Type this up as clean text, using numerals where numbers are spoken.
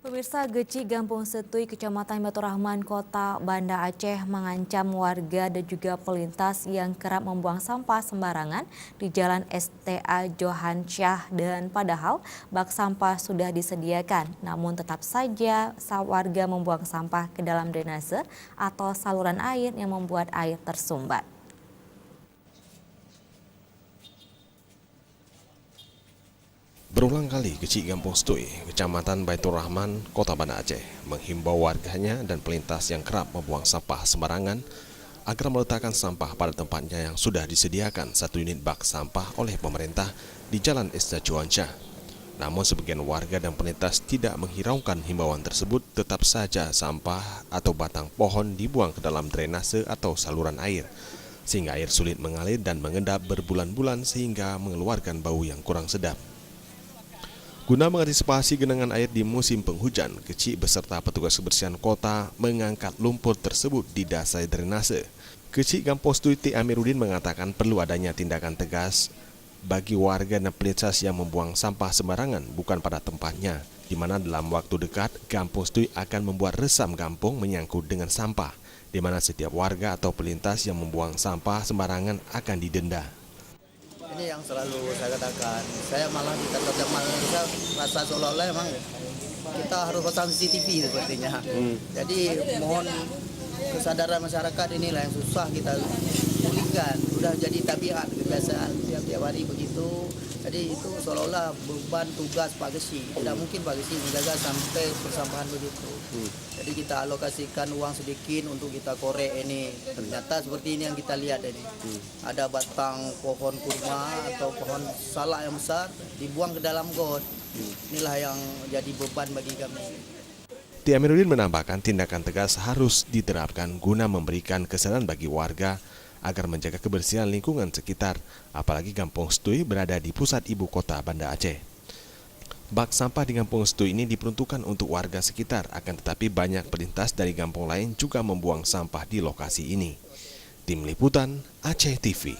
Pemirsa, Geci Gampung Setui, Kecamatan Batu Rahman, Kota Banda Aceh mengancam warga dan juga pelintas yang kerap membuang sampah sembarangan di Jalan STA Johan Syah, dan padahal bak sampah sudah disediakan. Namun tetap saja warga membuang sampah ke dalam drainase atau saluran air yang membuat air tersumbat. Berulang kali Geci Gampung Setui, Kecamatan Baitur Rahman, Kota Banda Aceh, menghimbau warganya dan pelintas yang kerap membuang sampah sembarangan agar meletakkan sampah pada tempatnya yang sudah disediakan satu unit bak sampah oleh pemerintah di Jalan STA Johan Syah. Namun sebagian warga dan pelintas tidak menghiraukan himbauan tersebut, tetap saja sampah atau batang pohon dibuang ke dalam drainase atau saluran air, sehingga air sulit mengalir dan mengendap berbulan-bulan sehingga mengeluarkan bau yang kurang sedap. Guna mengantisipasi genangan air di musim penghujan, Geci beserta petugas kebersihan kota mengangkat lumpur tersebut di dasar drainase. Geci Gampung Setui T. Amiruddin mengatakan perlu adanya tindakan tegas bagi warga dan pelintas yang membuang sampah sembarangan bukan pada tempatnya, di mana dalam waktu dekat Gampung Setui akan membuat resam kampung menyangkut dengan sampah, di mana setiap warga atau pelintas yang membuang sampah sembarangan akan didenda. Ini yang selalu saya katakan, saya malah di kantor Jamal saya rasa seolah-olah emang kita harus pasang CCTV sepertinya. Jadi mohon kesadaran masyarakat inilah yang susah kita pulihkan. Sudah jadi tabiat kebiasaan tiap-tiap hari begitu. Jadi itu seolah-olah beban tugas Pak Geci. Tidak mungkin Pak Geci menjaga sampai persampahan begitu. Jadi kita alokasikan uang sedikit untuk kita korek ini. Ternyata seperti ini yang kita lihat ini. Ada batang pohon kurma atau pohon salak yang besar dibuang ke dalam got. Inilah yang jadi beban bagi kami. T. Amiruddin menambahkan tindakan tegas harus diterapkan guna memberikan kesadaran bagi warga agar menjaga kebersihan lingkungan sekitar, apalagi Gampung Setui berada di pusat ibu kota Banda Aceh. Bak sampah di Gampung Setui ini diperuntukkan untuk warga sekitar, akan tetapi banyak pelintas dari kampung lain juga membuang sampah di lokasi ini. Tim Liputan Aceh TV.